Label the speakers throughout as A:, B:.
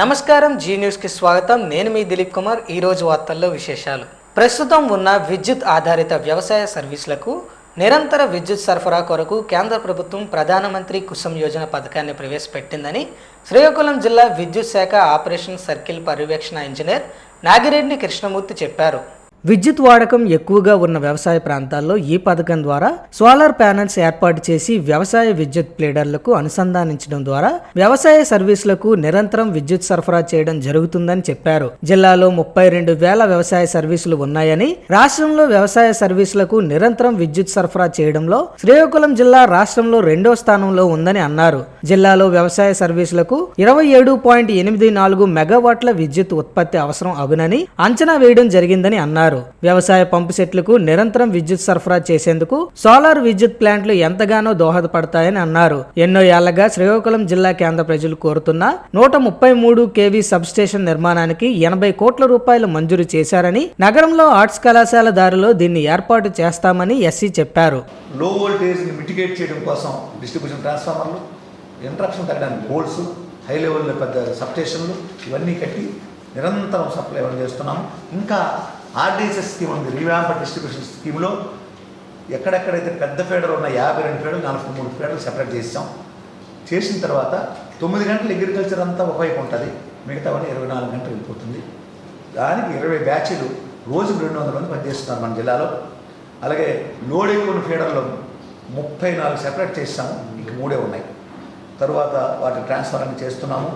A: నమస్కారం, G news కి స్వాగతం. నేను మీ దిలీప్ కుమార్. ఈ రోజు వార్తల్లో విశేషాలు. ప్రస్తుతం ఉన్న విద్యుత్ ఆధారిత వ్యవసాయ సర్వీసులకు నిరంతర విద్యుత్ సరఫరా కొరకు కేంద్ర ప్రభుత్వం ప్రధానమంత్రి కుసుమ్ యోజన పథకాన్ని ప్రవేశపెట్టిందని శ్రీకాకుళం జిల్లా విద్యుత్ శాఖ ఆపరేషన్ సర్కిల్ పర్యవేక్షణ ఇంజనీర్ నాగిరెడ్డి కృష్ణమూర్తి చెప్పారు. విద్యుత్ వాడకం ఎక్కువగా ఉన్న వ్యవసాయ ప్రాంతాల్లో ఈ పథకం ద్వారా సోలార్ ప్యానెల్స్ ఏర్పాటు చేసి వ్యవసాయ విద్యుత్ ప్లేడర్లకు అనుసంధానించడం ద్వారా వ్యవసాయ సర్వీసులకు నిరంతరం విద్యుత్ సరఫరా చేయడం జరుగుతుందని చెప్పారు. జిల్లాలో 32,000 వ్యవసాయ సర్వీసులు ఉన్నాయని, రాష్ట్రంలో వ్యవసాయ సర్వీసులకు నిరంతరం విద్యుత్ సరఫరా చేయడంలో శ్రీకాకుళం జిల్లా రాష్ట్రంలో 2వ స్థానంలో ఉందని అన్నారు. జిల్లాలో వ్యవసాయ సర్వీసులకు 27.84 మెగావాట్ల విద్యుత్ ఉత్పత్తి అవసరం అగునని అంచనా వేయడం జరిగిందని అన్నారు. వ్యవసాయ పంపు సెట్లకు నిరంతరం విద్యుత్ సరఫరా చేసేందుకు సోలార్ విద్యుత్ ప్లాంట్లు ఎంతగానో దోహదపడతాయని అన్నారు. ఎన్నో ఏళ్లగా శ్రీకాకుళం జిల్లా కేంద్ర ప్రజలు కోరుతున్న 133 kV సబ్ స్టేషన్ నిర్మాణానికి 80 కోట్ల రూపాయలు మంజూరు చేశారని, నగరంలో ఆర్ట్స్ కళాశాల దారిలో దీన్ని ఏర్పాటు చేస్తామని ఎస్సీ చెప్పారు.
B: లో వోల్టేజ్ మిటిగేట్ చేయడం కోసం డిస్ట్రిబ్యూషన్ ట్రాన్స్ఫార్మర్లు, ఇంట్రప్షన్ తగ్గడానికి బోల్డ్స్, హై లెవెల్లో పెద్ద సబ్ స్టేషన్లు ఇవన్నీ కట్టి నిరంతరం సప్లై చేస్తున్నాము. ఇంకా ఆర్డీఎస్ఎస్ స్కీమ్ ఉంది, రీవ్యాంప్ డిస్ట్రిబ్యూషన్ స్కీమ్లో ఎక్కడెక్కడైతే పెద్ద ఫీడర్ ఉన్న 52 ఫీడర్లు 43 ఫీడర్లు సెపరేట్ చేసాం. చేసిన తర్వాత 9 గంటలు అగ్రికల్చర్ అంతా ఒకవైపు ఉంటుంది, మిగతావన్నీ 24 గంటలు వెళ్ళిపోతుంది. దానికి 20 బ్యాచ్లు రోజుకు 200 మంది పనిచేస్తున్నారు మన జిల్లాలో. అలాగే లోడ్ ఎక్కువ ఫీడర్లో 34 సెపరేట్ చేసాము, ఇంక 3 ఉన్నాయి. తర్వాత వాటి ట్రాన్స్ఫర్ అన్ని చేస్తున్నాము.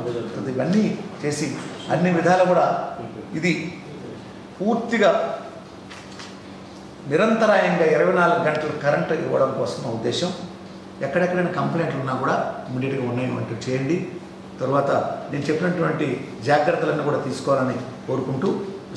B: ఇవన్నీ చేసి అన్ని విధాలు కూడా ఇది పూర్తిగా నిరంతరాయంగా 24 గంటలు కరెంటు ఇవ్వడం కోసం మా ఉద్దేశం. ఎక్కడెక్కడైనా కంప్లైంట్లు ఉన్నా కూడా ఇమ్మీడియట్గా ఉన్నాయన్నట్టు చేయండి. తర్వాత నేను చెప్పినటువంటి జాగ్రత్తలన్నీ కూడా తీసుకోవాలని కోరుకుంటూ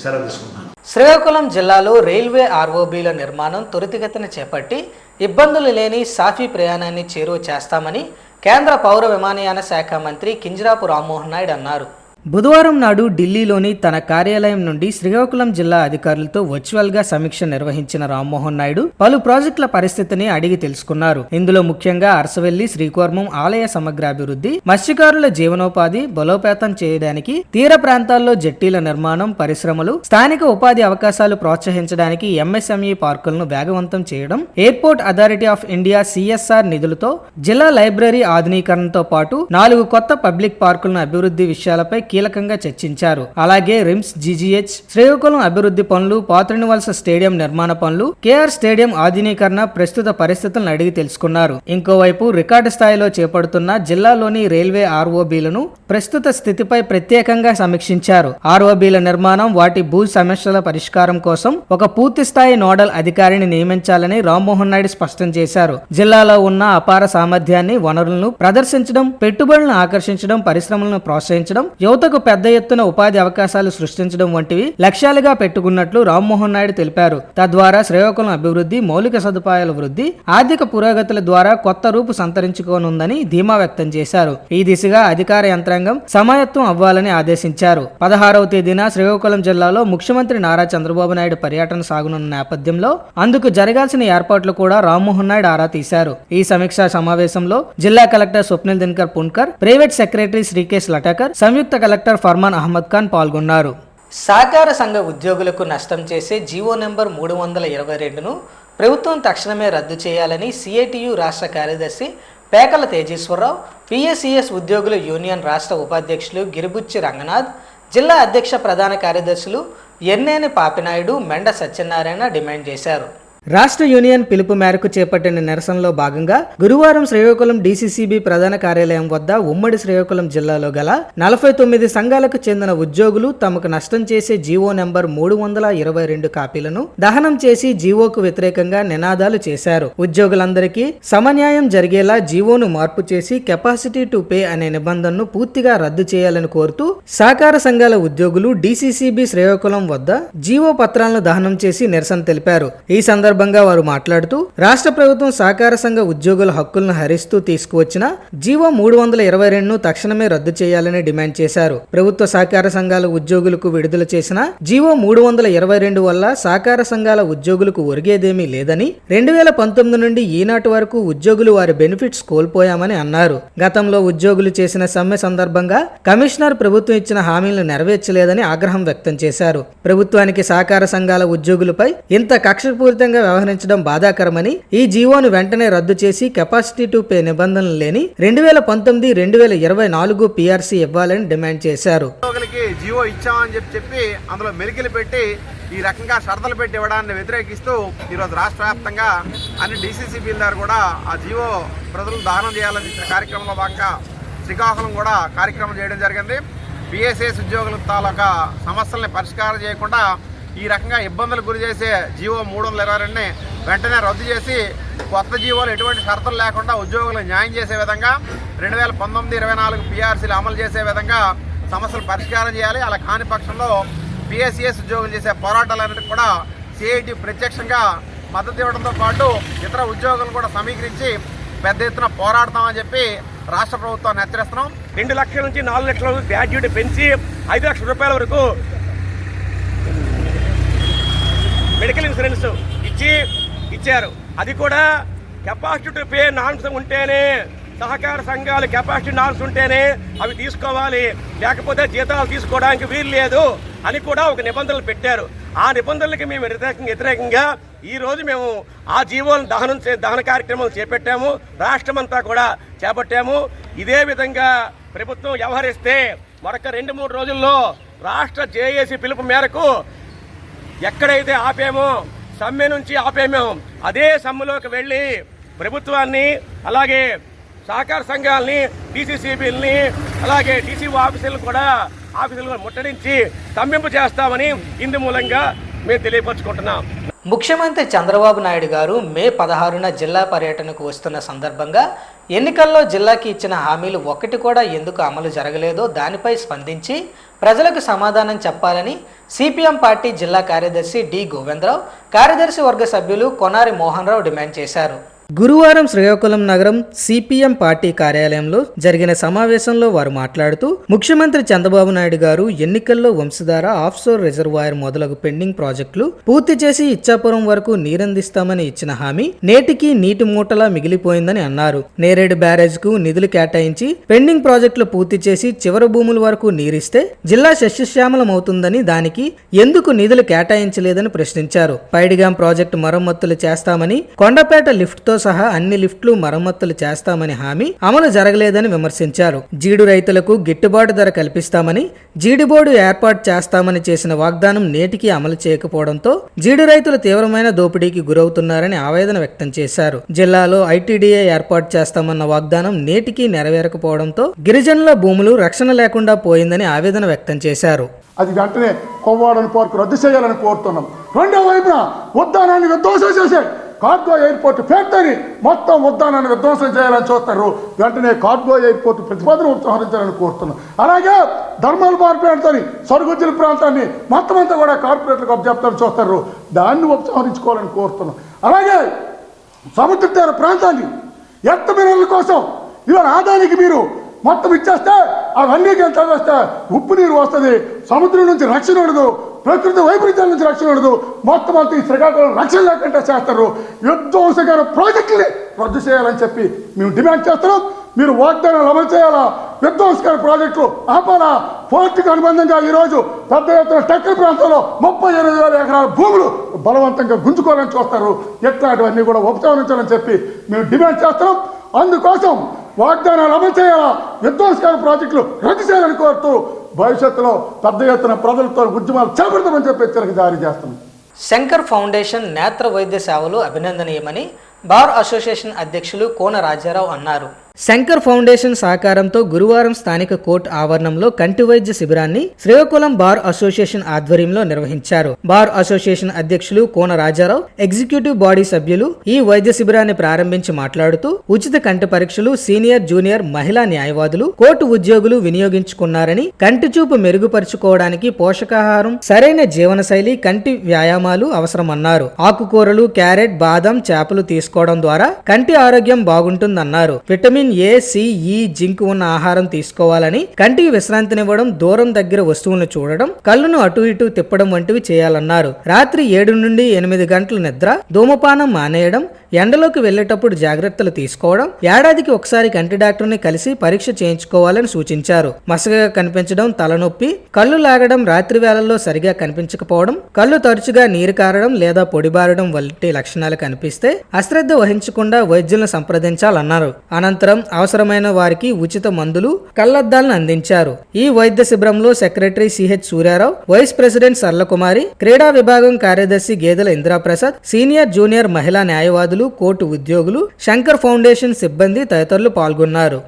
B: సెలవు తీసుకుంటున్నాను.
A: శ్రీకాకుళం జిల్లాలో రైల్వే ఆర్ఓబీల నిర్మాణం త్వరితగతిన చేపట్టి ఇబ్బందులు లేని సాఫీ ప్రయాణాన్ని చేరువ చేస్తామని కేంద్ర పౌర విమానయాన శాఖ మంత్రి కింజరాపు రామ్మోహన్ నాయుడు అన్నారు. బుధవారం నాడు ఢిల్లీలోని తన కార్యాలయం నుండి శ్రీకాకుళం జిల్లా అధికారులతో వర్చువల్ గా సమీక్ష నిర్వహించిన రామ్మోహన్ నాయుడు పలు ప్రాజెక్టుల పరిస్థితిని అడిగి తెలుసుకున్నారు. ఇందులో ముఖ్యంగా అరసవెల్లి శ్రీకూర్మం ఆలయ సమగ్రాభివృద్ధి, మత్స్యకారుల జీవనోపాధి బలోపేతం చేయడానికి, తీర ప్రాంతాల్లో జట్టీల నిర్మాణం, పరిశ్రమలు, స్థానిక ఉపాధి అవకాశాలు ప్రోత్సహించడానికి ఎంఎస్ఎంఈ పార్కులను వేగవంతం చేయడం, airport authority of India CSR నిధులతో జిల్లా లైబ్రరీ ఆధునీకరణతో పాటు 4 కొత్త పబ్లిక్ పార్కులను అభివృద్ధి విషయాలపై కీలకంగా చర్చించారు. అలాగే రిమ్స్, జీజీహెచ్, శ్రీకాకుళం అభివృద్ధి పనులు, పాత్రినివాల్స స్టేడియం నిర్మాణ పనులు, కేఆర్ స్టేడియం ఆధునీకరణ ప్రస్తుత పరిస్థితులను అడిగి తెలుసుకున్నారు. ఇంకోవైపు రికార్డు స్థాయిలో చేపడుతున్న జిల్లాలోని రైల్వే ఆర్ఓబీలను ప్రస్తుత స్థితిపై ప్రత్యేకంగా సమీక్షించారు. ఆర్ఓబీల నిర్మాణం, వాటి భూ సమస్యల పరిష్కారం కోసం ఒక పూర్తి స్థాయి నోడల్ అధికారిని నియమించాలని రామ్మోహన్ నాయుడు స్పష్టం చేశారు. జిల్లాలో ఉన్న అపార సామర్థ్యాన్ని, వనరులను ప్రదర్శించడం, పెట్టుబడులను ఆకర్షించడం, పరిశ్రమలను ప్రోత్సహించడం, యువతకు పెద్ద ఎత్తున ఉపాధి అవకాశాలు సృష్టించడం వంటివి లక్ష్యాలుగా పెట్టుకున్నట్లు రామ్మోహన్ నాయుడు తెలిపారు. తద్వారా శ్రీకాకుళం అభివృద్ధి, మౌలిక సదుపాయాల వృద్ధి, ఆర్థిక పురోగతుల ద్వారా కొత్త రూపు సంతరించుకోనుందని ధీమా వ్యక్తం చేశారు. ఈ దిశగా అధికార యంత్రాంగం సమాయత్తం అవ్వాలని ఆదేశించారు. 16వ తేదీన శ్రీకాకుళం జిల్లాలో ముఖ్యమంత్రి నారా చంద్రబాబు నాయుడు పర్యటన సాగనున్న నేపథ్యంలో అందుకు జరగాల్సిన ఏర్పాట్లు కూడా రామ్మోహన్ నాయుడు ఆరా తీశారు. ఈ సమీక్షా సమావేశంలో జిల్లా collector Swapnil Dinakar Pundkar, private secretary Srikesh Latkar, సంయుక్త కలెక్టర్ ఫర్మాన్ అహ్మద్ ఖాన్ పాల్గొన్నారు. సహకార సంఘ ఉద్యోగులకు నష్టం చేసే జీవో నెంబర్ 322ను ప్రభుత్వం తక్షణమే రద్దు చేయాలని సిఐటియు రాష్ట్ర కార్యదర్శి పేకల తేజేశ్వరరావు, పిఎస్సిఎస్ ఉద్యోగుల యూనియన్ రాష్ట్ర ఉపాధ్యక్షులు గిరిబుచ్చి రంగనాథ్, జిల్లా అధ్యక్ష ప్రధాన కార్యదర్శులు ఎన్నేని పాపినాయుడు, మెండ సత్యనారాయణ డిమాండ్ చేశారు. రాష్ట్ర యూనియన్ పిలుపు మేరకు చేపట్టిన నిరసనలో భాగంగా గురువారం శ్రీకాకుళం డీసీసీబీ ప్రధాన కార్యాలయం వద్ద ఉమ్మడి శ్రీకాకుళం జిల్లాలో గల 49 సంఘాలకు చెందిన ఉద్యోగులు తమకు నష్టం చేసే జీవో నెంబర్ 322 కాపీలను దహనం చేసి జీవోకు వ్యతిరేకంగా నినాదాలు చేశారు. ఉద్యోగులందరికీ సమన్యాయం జరిగేలా జీవోను మార్పు చేసి కెపాసిటీ టు పే అనే నిబంధనను పూర్తిగా రద్దు చేయాలని కోరుతూ సహకార సంఘాల ఉద్యోగులు డీసీసీబీ శ్రీకాకుళం వద్ద జీవో పత్రాలను దహనం చేసి నిరసన తెలిపారు. ఈ సందర్భంగా సందర్భంగా వారు మాట్లాడుతూ రాష్ట్ర ప్రభుత్వం సహకార సంఘ ఉద్యోగుల హక్కులను హరిస్తూ తీసుకువచ్చిన జీవో 322ను తక్షణమే రద్దు చేయాలని డిమాండ్ చేశారు. ప్రభుత్వ సహకార సంఘాల ఉద్యోగులకు విడుదల చేసిన జీవో 322 వల్ల సహకార సంఘాల ఉద్యోగులకు ఒరిగేదేమీ లేదని, 2019 నుండి ఈనాటి వరకు ఉద్యోగులు వారి బెనిఫిట్స్ కోల్పోయామని అన్నారు. గతంలో ఉద్యోగులు చేసిన సమ్మె సందర్భంగా కమిషనర్ ప్రభుత్వం ఇచ్చిన హామీలను నెరవేర్చలేదని ఆగ్రహం వ్యక్తం చేశారు. ప్రభుత్వానికి సహకార సంఘాల ఉద్యోగులపై ఇంత కక్షపూరితంగా వ్యవహరించడం బాధాకరమని, ఈ జీవోను వెంటనే రద్దు చేసి కెపాసిటీ టు పే నిబంధనలు లేని 2019-2024 PRC ఇవ్వాలని డిమాండ్ చేశారు.
C: జీవో ఇచ్చామని చెప్పి అందులో మెలికలు పెట్టి ఈ రకంగా షరతులు పెట్టి ఇవ్వడాన్ని వ్యతిరేకిస్తూ ఈరోజు రాష్ట్ర వ్యాప్తంగా అన్ని DCCBల ద్వారా కూడా ఆ జీవో ప్రజలు దానం చేయాలని ఇచ్చిన కార్యక్రమంలో భాగంగా శ్రీకాకుళం కూడా కార్యక్రమం చేయడం జరిగింది. PSS ఉద్యోగుల తాలూకా సమస్యల్ని పరిష్కారం చేయకుండా ఈ రకంగా ఇబ్బందులకు గురి చేసే జీవో 322ని వెంటనే రద్దు చేసి కొత్త జీవోలు ఎటువంటి షరతులు లేకుండా ఉద్యోగులకు న్యాయం చేసే విధంగా 2019-24 PRCలు అమలు చేసే విధంగా సమస్యలు పరిష్కారం చేయాలి. అలా కాని పక్షంలో PSCS ఉద్యోగులు చేసే పోరాటాలన్నిటికీ కూడా CIT ప్రత్యక్షంగా మద్దతు ఇవ్వడంతో పాటు ఇతర ఉద్యోగులను కూడా సమీకరించి పెద్ద ఎత్తున పోరాడతామని చెప్పి రాష్ట్ర ప్రభుత్వాన్ని హెచ్చరిస్తున్నాం.
D: 2 లక్షల నుంచి 4 లక్షల గ్రాడ్యుయేట్ పెంచి 5 లక్షల రూపాయల వరకు మెడికల్ ఇన్సూరెన్స్ ఇచ్చారు. అది కూడా కెపాసిటీ టు పే నామ్స్ ఉంటేనే, సహకార సంఘాలు కెపాసిటీ నామ్స్ ఉంటేనే అవి తీసుకోవాలి, లేకపోతే జీతాలు తీసుకోవడానికి వీలు లేదు అని కూడా ఒక నిబంధనలు పెట్టారు. ఆ నిబంధనలకి మేము వ్యతిరేకంగా ఈ రోజు మేము ఆ జీవోలను దహన కార్యక్రమాలు చేపట్టాము. రాష్ట్రమంతా కూడా చేపట్టాము. ఇదే విధంగా ప్రభుత్వం వ్యవహరిస్తే మరొక 2-3 రోజుల్లో రాష్ట్ర జేఏసీ పిలుపు మేరకు ఎక్కడైతే ఆపామో, సమ్మె నుంచి ఆపామో అదే సమ్మెలోకి వెళ్ళి ప్రభుత్వాన్ని, అలాగే సహకార సంఘాలని, DCCBలని, అలాగే DCO ఆఫీసులను కూడా ముట్టడించి స్తంభింపు చేస్తామని ఇందు మూలంగా మేము తెలియపరుచుకుంటున్నాం.
A: ముఖ్యమంత్రి చంద్రబాబు నాయుడు గారు మే 16న జిల్లా పర్యటనకు వస్తున్న సందర్భంగా ఎన్నికల్లో జిల్లాకి ఇచ్చిన హామీలు ఒక్కటి కూడా ఎందుకు అమలు జరగలేదో దానిపై స్పందించి ప్రజలకు సమాధానం చెప్పాలని CPM పార్టీ జిల్లా కార్యదర్శి డి గోవిందరావు, కార్యదర్శి వర్గ సభ్యులు కొనారి మోహన్ రావు డిమాండ్ చేశారు. గురువారం శ్రీకాకుళం నగరం CPM పార్టీ కార్యాలయంలో జరిగిన సమావేశంలో వారు మాట్లాడుతూ ముఖ్యమంత్రి చంద్రబాబు నాయుడు గారు ఎన్నికల్లో వంశధార, ఆఫ్షోర్ రిజర్వాయర్ మొదలగు పెండింగ్ ప్రాజెక్టులు పూర్తి చేసి ఇచ్చాపురం వరకు నీరందిస్తామని ఇచ్చిన హామీ నేటికి నీటి మూటలా మిగిలిపోయిందని అన్నారు. నేరేడు బ్యారేజ్ కు నిధులు కేటాయించి పెండింగ్ ప్రాజెక్టులు పూర్తి చేసి చివరి భూముల వరకు నీరిస్తే జిల్లా సస్యశ్యామలమవుతుందని, దానికి ఎందుకు నిధులు కేటాయించలేదని ప్రశ్నించారు. పైడిగాం ప్రాజెక్టు మరమ్మతులు చేస్తామని, కొండపేట లిఫ్ట్ తో సహా అన్ని లిఫ్ట్లు మరమ్మతులు చేస్తామని హామీ అమలు జరగలేదని విమర్శించారు. జీడు రైతులకు గిట్టుబాటు ధర కల్పిస్తామని, జీడి బోర్డు ఏర్పాటు చేస్తామని చేసిన వాగ్దానం నేటికి అమలు చేయకపోవడంతో జీడు రైతులు తీవ్రమైన దోపిడీకి గురవుతున్నారని ఆవేదన వ్యక్తం చేశారు. జిల్లాలో ITDA ఏర్పాటు చేస్తామన్న వాగ్దానం నేటికి నెరవేరకపోవడంతో గిరిజనుల భూములు రక్షణ లేకుండా పోయిందని ఆవేదన వ్యక్తం చేశారు.
E: అది వెంటనే కొవ్వాడని పార్కు రద్దు చేయాలని కోరుతున్నాం. రెండో వైపున ఉద్దానాన్ని విధ్వంసం చేసే కార్గో ఎయిర్పోర్ట్ ఫ్యాక్టరీ మొత్తం ఉద్దానాన్ని విధ్వంసం చేయాలని చూస్తారు. వెంటనే కార్గో ఎయిర్పోర్ట్ ప్రతిపాదన ఉపసంహరించాలని కోరుతున్నాం. అలాగే ధర్మల్ బార్ ప్రాంతాన్ని, సరుగుజ్జుల ప్రాంతాన్ని మొత్తం అంతా కూడా కార్పొరేట్లకు అప్పచెప్తారని చూస్తారు. దాన్ని ఉపసంహరించుకోవాలని కోరుతున్నాం. అలాగే సముద్ర తీర ప్రాంతాన్ని ఎత్త మినరల్ కోసం ఇవాళ ఆదాయానికి మీరు మొత్తం ఇచ్చేస్తే అవన్నీ చదివేస్తే ఉప్పు నీరు వస్తుంది, సముద్రం నుంచి రక్షణ ఉండదు, ప్రకృతి వైపరీత్యాల నుంచి రక్షణ ఉండదు, మొత్తం అంతా ఈ శ్రీకాకుళం రక్షణ లేకుండా చేస్తారు. విధ్వంసకర ప్రాజెక్టుని రద్దు చేయాలని చెప్పి మేము డిమాండ్ చేస్తున్నాం. మీరు వాగ్దానాలు అమలు చేయాలా, విధ్వంసకర ప్రాజెక్టులు ఆపాలా. పోర్టుకు అనుబంధంగా ఈరోజు పెద్ద ఎత్తున టెక్కల ప్రాంతంలో 38,000 ఎకరాల భూములు బలవంతంగా గుంజుకోవాలని చూస్తారు. ఇట్లాంటివన్నీ కూడా ఉపసంహరించాలని చెప్పి మేము డిమాండ్ చేస్తున్నాం. అందుకోసం వాగ్దానాలు అమలు చేయాలా, విధ్వంసకర ప్రాజెక్టులు రద్దు చేయాలని కోరుతూ భవిష్యత్తులో పెద్ద ఎత్తున ప్రజలతో ఉద్యమాలు చేపడతామని చెప్పి హెచ్చరిక జారీ చేస్తున్నాం.
A: శంకర్ ఫౌండేషన్ నేత్ర వైద్య సేవలు అభినందనీయమని బార్ అసోసియేషన్ అధ్యక్షులు కోన రాజారావు అన్నారు. శంకర్ ఫౌండేషన్ సహకారంతో గురువారం స్థానిక కోర్టు ఆవరణంలో కంటి వైద్య శిబిరాన్ని శ్రీకాకుళం బార్ అసోసియేషన్ ఆధ్వర్యంలో నిర్వహించారు. బార్ అసోసియేషన్ అధ్యక్షులు కోన రాజారావు, ఎగ్జిక్యూటివ్ బాడీ సభ్యులు ఈ వైద్య శిబిరాన్ని ప్రారంభించి మాట్లాడుతూ ఉచిత కంటి పరీక్షలు సీనియర్, జూనియర్, మహిళా న్యాయవాదులు, కోర్టు ఉద్యోగులు వినియోగించుకున్నారని, కంటి చూపు మెరుగుపరుచుకోవడానికి పోషకాహారం, సరైన జీవనశైలి, కంటి వ్యాయామాలు అవసరమన్నారు. ఆకుకూరలు, క్యారెట్, బాదం, చేపలు తీసుకోవడం ద్వారా కంటి ఆరోగ్యం బాగుంటుందన్నారు. విటమిన్ ఏ, సి, ఈ, జింక్ ఉన్న ఆహారం తీసుకోవాలని, కంటికి విశ్రాంతినివ్వడం, దూరం దగ్గర వస్తువులను చూడడం, కళ్ళను అటు ఇటు తిప్పడం వంటివి చేయాలన్నారు. రాత్రి 7 నుండి 8 గంటల నిద్ర, ధూమపానం మానేయడం, ఎండలోకి వెళ్లేటప్పుడు జాగ్రత్తలు తీసుకోవడం, ఏడాదికి ఒకసారి కంటి డాక్టర్ని కలిసి పరీక్ష చేయించుకోవాలని సూచించారు. మసకగా కనిపించడం, తలనొప్పి, కళ్ళు లాగడం, రాత్రి వేళల్లో సరిగా కనిపించకపోవడం, కళ్ళు తరచుగా నీరు కారడం లేదా పొడిబారడం వంటి లక్షణాలు కనిపిస్తే అశ్రద్ధ వహించకుండా వైద్యులను సంప్రదించాలన్నారు. అనంతరం అవసరమైన వారికి ఉచిత మందులు, కళ్లద్దాలను అందించారు. ఈ వైద్య శిబిరంలో secretary CH Suryarao, vice president Saralakumari, క్రీడా విభాగం కార్యదర్శి గేదెల ఇంద్రాప్రసాద్, సీనియర్, జూనియర్, మహిళా న్యాయవాదులు, కోర్టు ఉద్యోగులు, శంకర్ ఫౌండేషన్ సిబ్బంది తదితరులు పాల్గొన్నారు.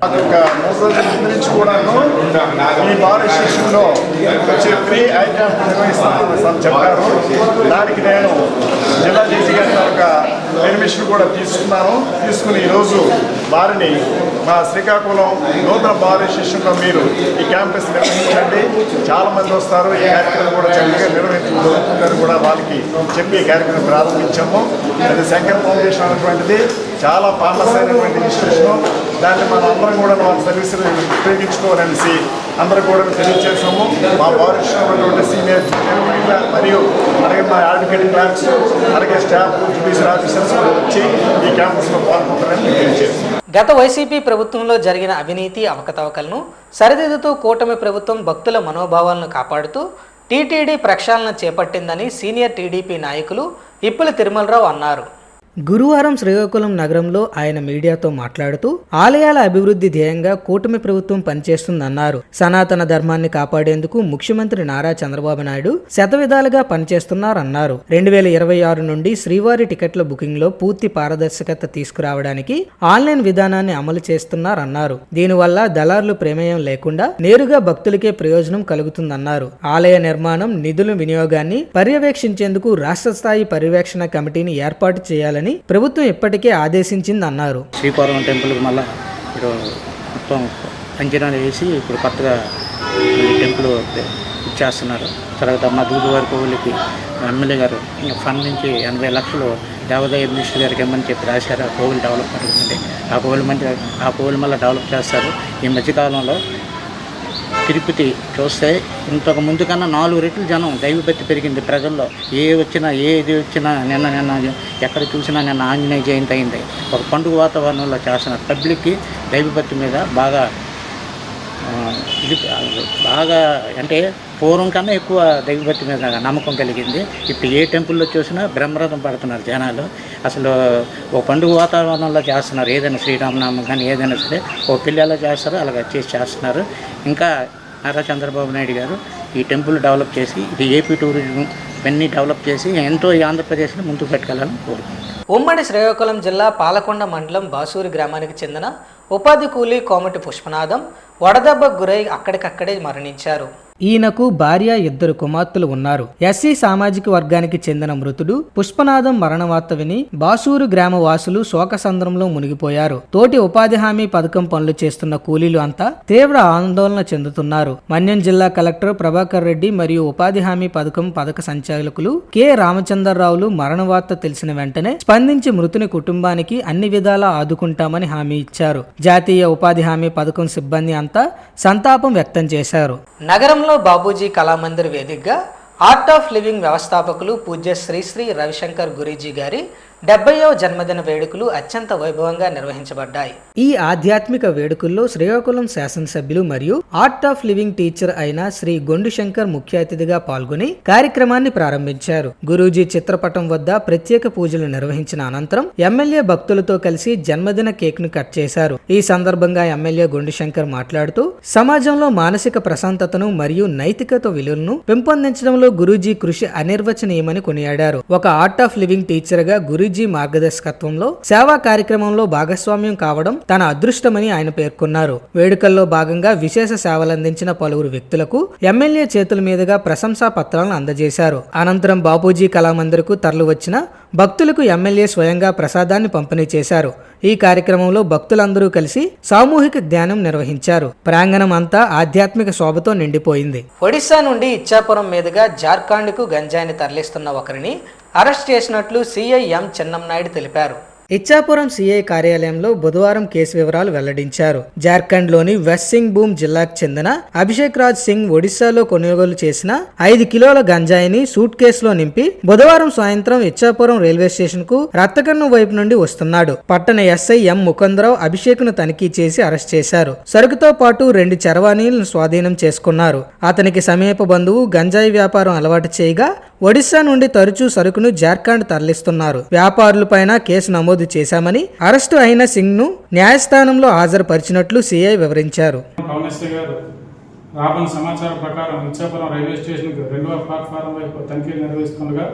F: దానికి నేను జిల్లా జేసీ గారి పర్మిషన్ కూడా తీసుకుని ఈరోజు వారిని మా శ్రీకాకుళం నూతన బార్ అసోసియేషన్లో మీరు ఈ క్యాంపస్ నిర్వహించండి, చాలా మంది వస్తారు, ఈ కార్యక్రమం కూడా చక్కగా నిర్వహించుకుంటారు కూడా వాళ్ళకి చెప్పి ఈ కార్యక్రమం ప్రారంభించాము. అది శంకర్ ఫౌండేషన్ అనేటువంటిది చాలా ఫేమస్ అయినటువంటి ఇన్స్టిట్యూషన్. దాన్ని మనం అందరం కూడా వాళ్ళ సర్వీసులు ఉపయోగించుకోవాలనేసి అందరూ కూడా తెలియజేసాము. మా బార్ అసోసియేషన్ సీనియర్, జూనియర్, మహిళ మరియు అలాగే మా అడ్వకేట్ క్లర్క్స్, అలాగే స్టాఫ్, జ్యుడిషియల్ ఆఫీసర్స్ కూడా వచ్చి ఈ క్యాంపస్లో పాల్గొంటారని తెలియజేస్తాం.
A: గత వైసీపీ ప్రభుత్వంలో జరిగిన అవినీతి అవకతవకలను సరిదిద్దుతూ కూటమి ప్రభుత్వం భక్తుల మనోభావాలను కాపాడుతూ టీటీడీ ప్రక్షాళన చేపట్టిందని సీనియర్ టీడీపీ నాయకులు ఇప్పుల తిరుమలరావు అన్నారు. గురువారం శ్రీకాకుళం నగరంలో ఆయన మీడియాతో మాట్లాడుతూ ఆలయాల అభివృద్ధి ధ్యేయంగా కూటమి ప్రభుత్వం పనిచేస్తుందన్నారు. సనాతన ధర్మాన్ని కాపాడేందుకు ముఖ్యమంత్రి నారా చంద్రబాబు నాయుడు శతవిధాలుగా పనిచేస్తున్నారన్నారు. 2026 నుండి శ్రీవారి టికెట్ల బుకింగ్ లో పూర్తి పారదర్శకత తీసుకురావడానికి ఆన్లైన్ విధానాన్ని అమలు చేస్తున్నారన్నారు. దీనివల్ల దళారులు ప్రమేయం లేకుండా నేరుగా భక్తులకే ప్రయోజనం కలుగుతుందన్నారు. ఆలయ నిర్మాణం, నిధుల వినియోగాన్ని పర్యవేక్షించేందుకు రాష్ట్ర స్థాయి పర్యవేక్షణ కమిటీని ఏర్పాటు చేయాలని ప్రభుత్వం ఇప్పటికే ఆదేశించిందన్నారు.
G: శ్రీకాకుళం టెంపుల్కి మళ్ళీ ఇప్పుడు మొత్తం అంచనాలు వేసి ఇప్పుడు కొత్తగా టెంపుల్ ఇచ్చేస్తున్నారు. తర్వాత మా దూదువారి కోవిలికి ఎమ్మెల్యే గారు ఫండ్ నుంచి 80 లక్షలు దేవాదాయ మినిస్టర్ గారికి ఇమ్మని చెప్పి రాశారు. ఆ కోవిల్ డెవలప్మెంట్ ఉంది. ఆ కోవిల్ మళ్ళీ డెవలప్ చేస్తారు. ఈ మధ్యకాలంలో తిరుపతి చూస్తే ఇంతకు ముందు కన్నా 4 రెట్లు జనం, దైవభక్తి పెరిగింది ప్రజల్లో. ఏది వచ్చినా నిన్న ఎక్కడ చూసినా నిన్న ఆంజనేయ జయంతి అయింది. ఒక పండుగ వాతావరణంలో చేస్తున్నారు. పబ్లిక్కి దైవభక్తి మీద బాగా అంటే పూర్వం కన్నా ఎక్కువ దైవభక్తి మీద నమ్మకం కలిగింది. ఇప్పుడు ఏ టెంపుల్లో చూసినా బ్రహ్మరథం పడుతున్నారు జనాలు. అసలు ఓ పండుగ వాతావరణంలో చేస్తున్నారు. ఏదైనా శ్రీరామనామం కానీ ఏదైనా సరే ఓ పిల్లలు చేస్తారు, అలాగ చేస్తున్నారు. ఇంకా నారా చంద్రబాబు నాయుడు గారు ఈ టెంపుల్ డెవలప్ చేసి ఇది ఏపీ టూరిజం ఇవన్నీ డెవలప్ చేసి ఎంతో ఈ ఆంధ్రప్రదేశ్ని ముందుకు పెట్టగలని కోరుకుంటున్నాను.
A: ఉమ్మడి శ్రీకాకుళం జిల్లా పాలకొండ మండలం బాసూరి గ్రామానికి చెందిన ఉపాధి కూలీ కోమటి పుష్పనాథం వడదెబ్బకు గురై అక్కడికక్కడే మరణించారు. ఈయనకు భార్య, 2 కుమార్తెలు ఉన్నారు. ఎస్సీ సామాజిక వర్గానికి చెందిన మృతుడు పుష్పనాథం మరణ వార్త విని బాసూరు గ్రామ వాసులు శోకసంద్రంలో మునిగిపోయారు. తోటి ఉపాధి హామీ పథకం పనులు చేస్తున్న కూలీలు అంతా తీవ్ర ఆందోళన చెందుతున్నారు. మన్యం జిల్లా కలెక్టర్ ప్రభాకర్ రెడ్డి మరియు ఉపాధి హామీ పథక సంచాలకులు కె రామచంద్రరావులు మరణ వార్త తెలిసిన వెంటనే స్పందించి మృతుని కుటుంబానికి అన్ని విధాలా ఆదుకుంటామని హామీ ఇచ్చారు. జాతీయ ఉపాధి హామీ పథకం సిబ్బంది అంతా సంతాపం వ్యక్తం చేశారు. నగరంలో బాబూజీ కళామందిర్ వేదికగా ఆర్ట్ ఆఫ్ లివింగ్ వ్యవస్థాపకులు పూజ్య శ్రీ రవిశంకర్ గురూజీ గారి 70వ జన్మదిన వేడుకలు అత్యంత వైభవంగా నిర్వహించబడ్డాయి. ఈ ఆధ్యాత్మిక వేడుకల్లో శ్రీకాకుళం శాసనసభ్యులు మరియు ఆర్ట్ ఆఫ్ లివింగ్ టీచర్ అయిన శ్రీ గొండు శంకర్ ముఖ్య అతిథిగా పాల్గొని కార్యక్రమాన్ని ప్రారంభించారు. గురూజీ చిత్రపటం వద్ద ప్రత్యేక పూజలు నిర్వహించిన అనంతరం ఎమ్మెల్యే భక్తులతో కలిసి జన్మదిన కేక్ ను కట్ చేశారు. ఈ సందర్భంగా ఎమ్మెల్యే గొండు శంకర్ మాట్లాడుతూ సమాజంలో మానసిక ప్రశాంతతను మరియు నైతికత విలువలను పెంపొందించడంలో గురూజీ కృషి అనిర్వచనీయమని కొనియాడారు. ఒక ఆర్ట్ ఆఫ్ లివింగ్ టీచర్ గా గురూజీ స్వామీజీ మార్గదర్శకత్వంలో సేవా కార్యక్రమంలో భాగస్వామ్యం కావడం తన అదృష్టమని ఆయన పేర్కొన్నారు. వేడుకల్లో భాగంగా విశేష సేవలందించిన పలువురు వ్యక్తులకు ఎమ్మెల్యే చేతుల మీదుగా ప్రశంసా పత్రాలను అందజేశారు. అనంతరం బాపూజీ కళామందిర్కు తరలి వచ్చిన భక్తులకు ఎమ్మెల్యే స్వయంగా ప్రసాదాన్ని పంపిణీ చేశారు. ఈ కార్యక్రమంలో భక్తులందరూ కలిసి సామూహిక ధ్యానం నిర్వహించారు. ప్రాంగణం అంతా ఆధ్యాత్మిక శోభతో నిండిపోయింది. ఒడిశా నుండి ఇచ్చాపురం మీదుగా జార్ఖండ్కు గంజాయిని తరలిస్తున్న ఒకరిని అరెస్ట్ చేసినట్లు సీఐ ఎం చెన్నంనాయుడు తెలిపారు. ఇచ్చాపురం సీఐ కార్యాలయంలో బుధవారం కేసు వివరాలు వెల్లడించారు. జార్ఖండ్లోని వెస్ట్ సింగ్భూమ్ జిల్లాకు చెందిన అభిషేక్ రాజ్ సింగ్ ఒడిశాలో కొనుగోలు చేసిన 5 కిలోల గంజాయిని సూట్ కేసులో నింపి బుధవారం సాయంత్రం ఇచ్చాపురం రైల్వే స్టేషన్ కు రత్తకన్ను వైపు నుండి వస్తున్నాడు. పట్టణ ఎస్ఐ ఎం ముకుందరావు అభిషేక్ ను తనిఖీ చేసి అరెస్ట్ చేశారు. సరుకుతో పాటు 2 చరవాణీలను స్వాధీనం చేసుకున్నారు. అతనికి సమీప బంధువు గంజాయి వ్యాపారం అలవాటు చేయగా ఒడిశా నుండి తరచూ సరుకును జార్ఖండ్ తరలిస్తున్నారు. వ్యాపారులపైన కేసు నమోదు చేశామని, అరెస్టు అయిన సింగ్ ను న్యాయస్థానంలో హాజరుపరిచినట్లు సీఐ వివరించారు.
H: రాబడిన సమాచారం ప్రకారం ఇచ్చాపురం రైల్వే స్టేషన్ 2వ ప్లాట్ఫారం వైపు తనిఖీలు నిర్వహిస్తుండగా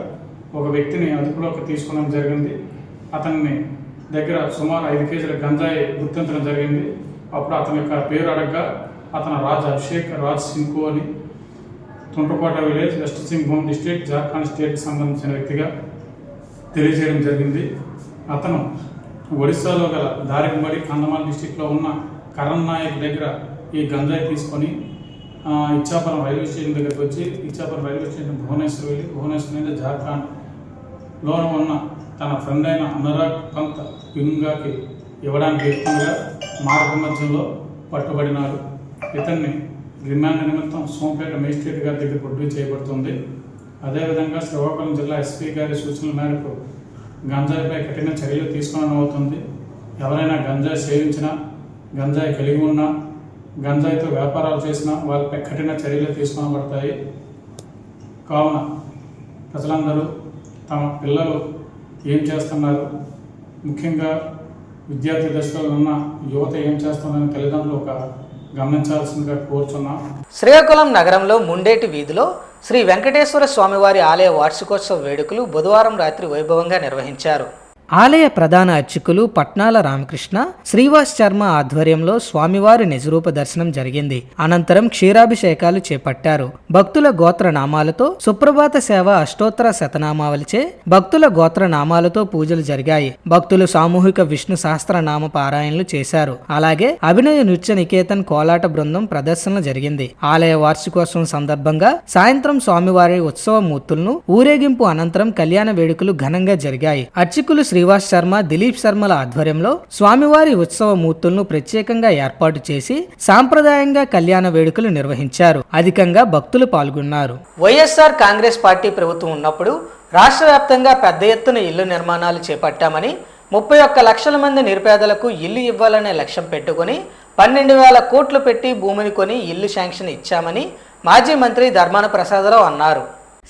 H: ఒక వ్యక్తిని అదుపులోకి తీసుకోవడం జరిగింది. అతన్ని దగ్గర సుమారు 5 కేజీల గంజాయి గుర్తించడం జరిగింది. అప్పుడు అతని యొక్క పేరు అడగగా అతను అభిషేక్ రాజ్ సింగ్ అని Tuntakota village, west Singhbhum district, Jharkhand స్టేట్కి సంబంధించిన వ్యక్తిగా తెలియజేయడం జరిగింది. అతను ఒడిశాలో గల దారికంబడి కంధమాల్ డిస్టిక్లో ఉన్న కరణ్ నాయక్ దగ్గర ఈ గంజాయి తీసుకొని ఇచ్చాపురం రైల్వే స్టేషన్ దగ్గరికి వచ్చి ఇచ్చాపురం రైల్వే స్టేషన్ భువనేశ్వర్ వెళ్ళి భువనేశ్వర్ నుంచి జార్ఖండ్లో ఉన్న తన ఫ్రెండ్ అయిన అనురాగ్ పంత్ పింగాకి ఇవ్వడానికి వ్యక్తంగా మార్గ మధ్యంలో పట్టుబడినారు. ఇతన్ని రిమాండ్ నిమిత్తం సోంపేట మేజిస్ట్రేట్ గారి దగ్గర ప్రొడ్యూస్ చేయబడుతుంది. అదేవిధంగా శ్రీకాకుళం జిల్లా ఎస్పీ గారి సూచనల మేరకు గంజాయిపై కఠిన చర్యలు తీసుకోవడం అవుతుంది. ఎవరైనా గంజాయి సేవించినా, గంజాయి కలిగి ఉన్నా, గంజాయితో వ్యాపారాలు చేసినా వాళ్ళపై కఠిన చర్యలు తీసుకోబడతాయి. కావున ప్రజలందరూ తమ పిల్లలు ఏం చేస్తున్నారు, ముఖ్యంగా విద్యార్థి దశలో ఉన్న యువత ఏం చేస్తుందని తల్లిదండ్రులు గమనించాల్సిందిగా కోరుచున్నాం.
A: శ్రీకాకుళం నగరంలో ముండేటి వీధిలో శ్రీ వెంకటేశ్వర స్వామివారి ఆలయ వార్షికోత్సవ వేడుకలు బుధవారం రాత్రి వైభవంగా నిర్వహించారు. ఆలయ ప్రధాన అర్చకులు పట్నాల రామకృష్ణ, శ్రీవాస్ శర్మ ఆధ్వర్యంలో స్వామివారి నిజరూప దర్శనం జరిగింది. అనంతరం క్షీరాభిషేకాలు చేపట్టారు. భక్తుల గోత్ర నామాలతో సుప్రభాత సేవ, అష్టోత్తర శతనామావళిచే భక్తుల గోత్ర నామాలతో పూజలు జరిగాయి. భక్తులు సామూహిక విష్ణు సహస్రనామ పారాయణలు చేశారు. అలాగే అభినయ నృత్య నికేతన్ కోలాట బృందం ప్రదర్శన జరిగింది. ఆలయ వార్షికోత్సవం సందర్భంగా సాయంత్రం స్వామివారి ఉత్సవ మూర్తులను ఊరేగింపు అనంతరం కళ్యాణ వేడుకలు ఘనంగా జరిగాయి. అర్చకులు శ్రీవాస్ శర్మ, దిలీప్ శర్మల ఆధ్వర్యంలో స్వామివారి ఉత్సవ మూర్తులను ప్రత్యేకంగా ఏర్పాటు చేసి సాంప్రదాయంగా కళ్యాణ వేడుకలు నిర్వహించారు. అధికంగా భక్తులు పాల్గొన్నారు. వైఎస్ఆర్ కాంగ్రెస్ పార్టీ ప్రభుత్వం ఉన్నప్పుడు రాష్ట్ర వ్యాప్తంగా పెద్ద ఎత్తున ఇళ్లు నిర్మాణాలు చేపట్టామని, 31 లక్షల మంది నిరుపేదలకు ఇల్లు ఇవ్వాలనే లక్ష్యం పెట్టుకుని 12,000 కోట్లు పెట్టి భూమిని కొని ఇల్లు శాంక్షన్ ఇచ్చామని మాజీ మంత్రి ధర్మాన ప్రసాదరావు అన్నారు.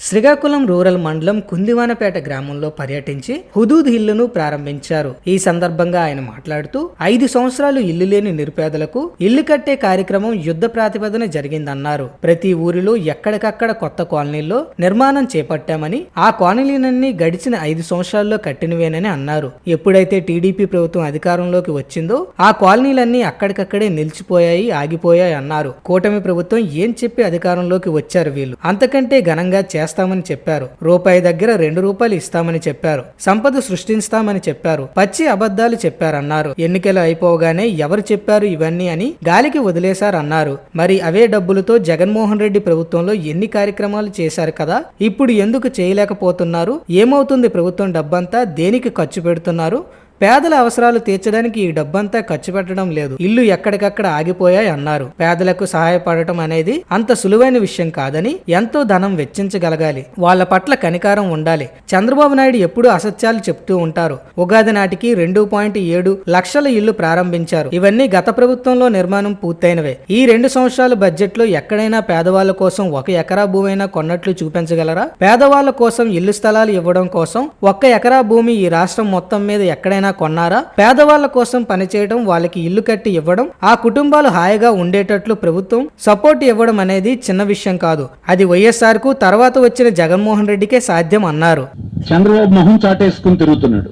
A: శ్రీకాకుళం రూరల్ మండలం కుందివానపేట గ్రామంలో పర్యటించి హుదూద్ ఇల్లును ప్రారంభించారు. ఈ సందర్భంగా ఆయన మాట్లాడుతూ 5 సంవత్సరాలు ఇల్లు లేని నిరుపేదలకు ఇల్లు కట్టే కార్యక్రమం యుద్ధ ప్రాతిపదన జరిగిందన్నారు. ప్రతి ఊరిలో ఎక్కడికక్కడ కొత్త కాలనీల్లో నిర్మాణం చేపట్టామని, ఆ కాలనీలన్నీ గడిచిన 5 సంవత్సరాల్లో కట్టినవేనని అన్నారు. ఎప్పుడైతే టీడీపీ ప్రభుత్వం అధికారంలోకి వచ్చిందో ఆ కాలనీలన్నీ అక్కడికక్కడే నిలిచిపోయాయి, ఆగిపోయాయి అన్నారు. కూటమి ప్రభుత్వం ఏం చెప్పి అధికారంలోకి వచ్చారు వీళ్ళు, అంతకంటే ఘనంగా చేస్తామని చెప్పారు. రూపాయి దగ్గర 2 రూపాయలు ఇస్తామని చెప్పారు. సంపద సృష్టిస్తామని చెప్పారు. పచ్చి అబద్ధాలు చెప్పారన్నారు. ఎన్నికలు అయిపోగానే ఎవరు చెప్పారు ఇవన్నీ అని గాలికి వదిలేశారన్నారు. మరి అవే డబ్బులతో జగన్మోహన్ రెడ్డి ప్రభుత్వంలో ఎన్ని కార్యక్రమాలు చేశారు కదా, ఇప్పుడు ఎందుకు చేయలేకపోతున్నారు? ఏమవుతుంది ప్రభుత్వం డబ్బంతా? దేనికి ఖర్చు పెడుతున్నారు? పేదల అవసరాలు తీర్చడానికి ఈ డబ్బంతా ఖర్చు పెట్టడం లేదు. ఇల్లు ఎక్కడికక్కడ ఆగిపోయాయి అన్నారు. పేదలకు సహాయపడటం అనేది అంత సులువైన విషయం కాదని, ఎంతో ధనం వెచ్చించగలగాలి, వాళ్ళ పట్ల కనికారం ఉండాలి. చంద్రబాబు నాయుడు ఎప్పుడూ అసత్యాలు చెప్తూ ఉంటారు. ఉగాది నాటికి 2.7 లక్షల ఇల్లు ప్రారంభించారు. ఇవన్నీ గత ప్రభుత్వంలో నిర్మాణం పూర్తయినవే. ఈ 2 సంవత్సరాల బడ్జెట్ లో ఎక్కడైనా పేదవాళ్ల కోసం 1 ఎకరా భూమైనా కొన్నట్లు చూపించగలరా? పేదవాళ్ల కోసం ఇల్లు స్థలాలు ఇవ్వడం కోసం 1 ఎకరా భూమి ఈ రాష్ట్రం మొత్తం మీద ఎక్కడైనా కొన్నారా? పేదవాళ్ల కోసం పనిచేయడం, వాళ్ళకి ఇల్లు కట్టి ఇవ్వడం, ఆ కుటుంబాలు హాయిగా ఉండేటట్లు ప్రభుత్వం సపోర్ట్ ఇవ్వడం అనేది చిన్న విషయం కాదు. అది వైఎస్ఆర్ కు తర్వాత వచ్చిన జగన్మోహన్ రెడ్డికే సాధ్యం అన్నారు.
I: చంద్రబాబు మొహం చాటేసుకుని తిరుగుతున్నాడు.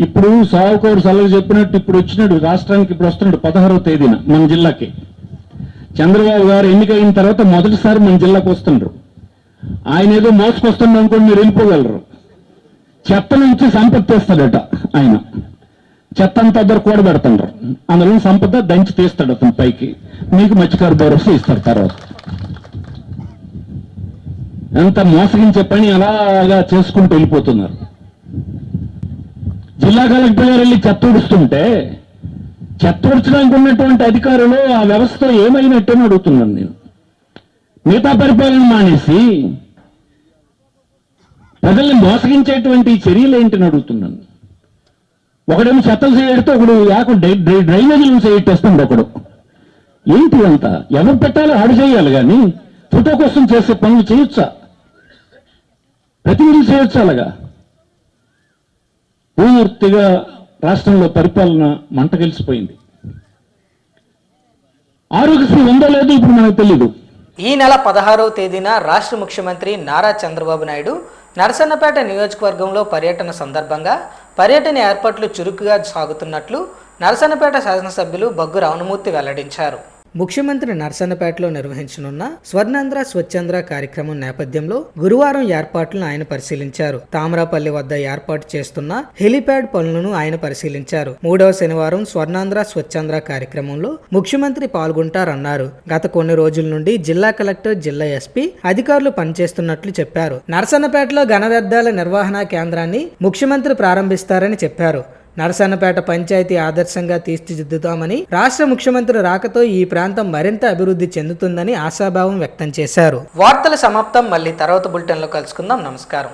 I: ఇప్పుడు సావుకోరు సలహా చెప్పినట్టు ఇప్పుడు వచ్చినాడు రాష్ట్రానికి, ఇప్పుడు వస్తున్నాడు 16వ తేదీన మన జిల్లాకి. చంద్రబాబు గారు ఎన్నికైన తర్వాత మొదటిసారి మన జిల్లాకు వస్తుండ్రు. ఆయన ఏదో మోసుకొస్తున్నాడు అనుకోండి, మీరు వెళ్ళిపోగలరు. చెత్త నుంచి సంపత్తి తెస్తాడట ఆయన. చెత్త అంతా దగ్గర కూడబెడుతుండ్రు, అందులో సంపద దంచి తీస్తాడు అతను పైకి. మీకు మత్స్యకార భరోసా ఇస్తారు తర్వాత. ఎంత మోసగించే పని అలాగా చేసుకుంటూ వెళ్ళిపోతున్నారు. జిల్లా కలెక్టర్ గారు వెళ్ళి చెత్త ఉడుస్తుంటే చెత్త ఉడచడానికి ఉన్నటువంటి అధికారులు ఆ వ్యవస్థ ఏమైనట్టని అడుగుతున్నాను నేను. మిగతా పరిపాలన మానేసి ప్రజల్ని మోసగించేటువంటి చర్యలు ఏంటని అడుగుతున్నాను. ఒకడేమో చెత్తలు చేయడితే ఒకడు డ్రైనేజీలను చేయట్టేస్తుంది ఒకడు. ఏంటి అంతా? ఎవరు పెట్టాలో ఆడు చేయాలి కానీ ఫోటో కోసం చేసే పనులు చేయొచ్చా? ప్రతినిధులు చేయొచ్చు అలాగా? పూర్తిగా రాష్ట్రంలో పరిపాలన మంట కలిసిపోయింది. ఆరోగ్యశ్రీ ఉందో లేదో ఇప్పుడు మనకు తెలీదు.
A: ఈ నెల 16వ తేదీన రాష్ట్ర ముఖ్యమంత్రి నారా చంద్రబాబు నాయుడు నరసన్నపేట నియోజకవర్గంలో పర్యటన సందర్భంగా పర్యటన ఏర్పాట్లు చురుకుగా సాగుతున్నట్లు నరసన్నపేట శాసనసభ్యులు బగ్గు రావణమూర్తి వెల్లడించారు. ముఖ్యమంత్రి నరసన్నపేటలో నిర్వహించనున్న స్వర్ణాంధ్ర స్వచ్ఛాంధ్ర కార్యక్రమం నేపథ్యంలో గురువారం ఏర్పాట్లను ఆయన పరిశీలించారు. తామరాపల్లి వద్ద ఏర్పాటు చేస్తున్న హెలిప్యాడ్ పనులను ఆయన పరిశీలించారు. 3వ శనివారం స్వర్ణాంధ్ర స్వచ్ఛాంధ్ర కార్యక్రమంలో ముఖ్యమంత్రి పాల్గొంటారన్నారు. గత కొన్ని రోజుల నుండి జిల్లా కలెక్టర్, జిల్లా ఎస్పీ అధికారులు పనిచేస్తున్నట్లు చెప్పారు. నరసన్నపేటలో ఘన వ్యర్థాల నిర్వహణ కేంద్రాన్ని ముఖ్యమంత్రి ప్రారంభిస్తారని చెప్పారు. నరసన్నపేట పంచాయతీ ఆదర్శంగా తీర్చిదిద్దుతామని, రాష్ట్ర ముఖ్యమంత్రి రాకతో ఈ ప్రాంతం మరింత అభివృద్ధి చెందుతుందని ఆశాభావం వ్యక్తం చేశారు. వార్తల సమాప్తం. మళ్ళీ తర్వాత బులెటిన్లో కలుసుకుందాం. నమస్కారం.